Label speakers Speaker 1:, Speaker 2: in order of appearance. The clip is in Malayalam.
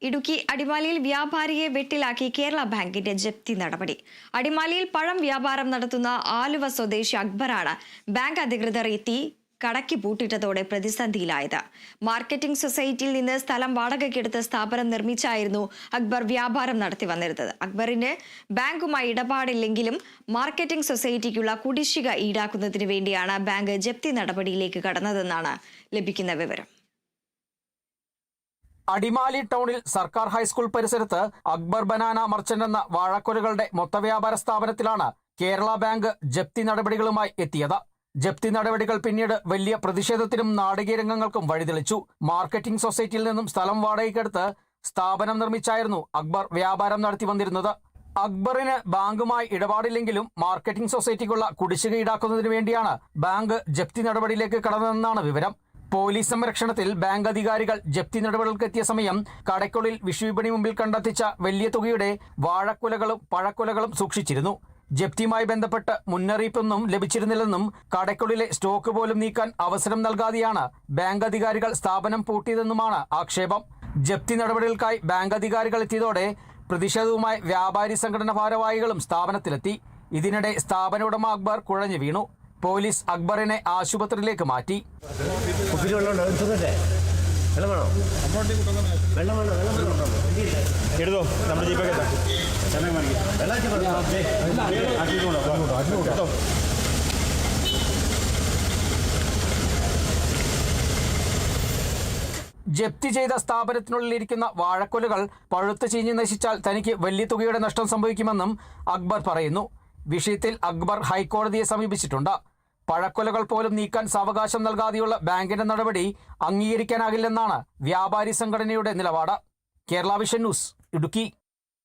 Speaker 1: ഇടുക്കി അടിമാലിയിൽ വ്യാപാരിയെ വെട്ടിലാക്കി കേരള ബാങ്കിന്റെ ജപ്തി നടപടി. അടിമാലിയിൽ പഴം വ്യാപാരം നടത്തുന്ന ആലുവ സ്വദേശി അക്ബറാണ് ബാങ്ക് അധികൃതർ എത്തി കടക്കി പൂട്ടിട്ടതോടെ പ്രതിസന്ധിയിലായത്. മാർക്കറ്റിംഗ് സൊസൈറ്റിയിൽ നിന്ന് സ്ഥലം വാടകയ്ക്കെടുത്ത് സ്ഥാപനം നിർമ്മിച്ചായിരുന്നു അക്ബർ വ്യാപാരം നടത്തി വന്നിരുന്നത്. അക്ബറിന് ബാങ്കുമായി ഇടപാടില്ലെങ്കിലും മാർക്കറ്റിംഗ് സൊസൈറ്റിക്കുള്ള കുടിശ്ശിക ഈടാക്കുന്നതിന് വേണ്ടിയാണ് ബാങ്ക് ജപ്തി നടപടിയിലേക്ക് കടന്നതെന്നാണ് ലഭിക്കുന്ന വിവരം.
Speaker 2: അടിമാലി ടൗണിൽ സർക്കാർ ഹൈസ്കൂൾ പരിസരത്ത് അക്ബർ ബനാന മർച്ചന്റ് എന്ന വാഴക്കൊലകളുടെ മൊത്തവ്യാപാര സ്ഥാപനത്തിലാണ് കേരള ബാങ്ക് ജപ്തി നടപടികളുമായി എത്തിയത്. ജപ്തി നടപടികൾ പിന്നീട് വലിയ പ്രതിഷേധത്തിനും നാടകീയ രംഗങ്ങൾക്കും വഴിതെളിച്ചു. മാർക്കറ്റിംഗ് സൊസൈറ്റിയിൽ നിന്നും സ്ഥലം വാടകയ്ക്കെടുത്ത് സ്ഥാപനം നിർമ്മിച്ചായിരുന്നു അക്ബർ വ്യാപാരം നടത്തി വന്നിരുന്നത്. അക്ബറിന് ബാങ്കുമായി ഇടപാടില്ലെങ്കിലും മാർക്കറ്റിംഗ് സൊസൈറ്റിക്കുള്ള കുടിശ്ശിക ഈടാക്കുന്നതിന് വേണ്ടിയാണ് ബാങ്ക് ജപ്തി നടപടിയിലേക്ക് കടന്നതെന്നാണ് വിവരം. പോലീസ് സംരക്ഷണത്തിൽ ബാങ്ക് അധികാരികൾ ജപ്തി നടപടികൾക്കെത്തിയ സമയം കടയ്ക്കുള്ളിൽ വിഷുവിപണി മുമ്പിൽ കണ്ടെത്തിച്ച വലിയ തുകയുടെ വാഴക്കുലകളും പഴക്കുലകളും സൂക്ഷിച്ചിരുന്നു. ജപ്തിയുമായി ബന്ധപ്പെട്ട് മുന്നറിയിപ്പൊന്നും ലഭിച്ചിരുന്നില്ലെന്നും കടയ്ക്കുള്ളിലെ സ്റ്റോക്ക് പോലും നീക്കാൻ അവസരം നൽകാതെയാണ് ബാങ്ക് അധികാരികൾ സ്ഥാപനം പൂട്ടിയതെന്നുമാണ് ആക്ഷേപം. ജപ്തി നടപടികൾക്കായി ബാങ്ക് അധികാരികൾ എത്തിയതോടെ പ്രതിഷേധവുമായി വ്യാപാരി സംഘടന ഭാരവാഹികളും സ്ഥാപനത്തിലെത്തി. ഇതിനിടെ സ്ഥാപന ഉടമ അക്ബർ കുഴഞ്ഞു വീണു. പോലീസ് അക്ബറിനെ ആശുപത്രിയിലേക്ക് മാറ്റി. ജപ്തി ചെയ്ത സ്ഥാപനത്തിനുള്ളിലിരിക്കുന്ന വാഴക്കൊലകൾ പഴുത്ത് ചീഞ്ഞ് നശിച്ചാൽ തനിക്ക് വലിയ തുകയുടെ നഷ്ടം സംഭവിക്കുമെന്നും അക്ബർ പറയുന്നു. വിഷയത്തിൽ അക്ബർ ഹൈക്കോടതിയെ സമീപിച്ചിട്ടുണ്ട്. പഴക്കൊലകൾ പോലും നീക്കാൻ സാവകാശം നൽകാതെയുള്ള ബാങ്കിന്റെ നടപടി അംഗീകരിക്കാനാകില്ലെന്നാണ് വ്യാപാരി സംഘടനയുടെ നിലപാട്. Kerala vision news, Idukki.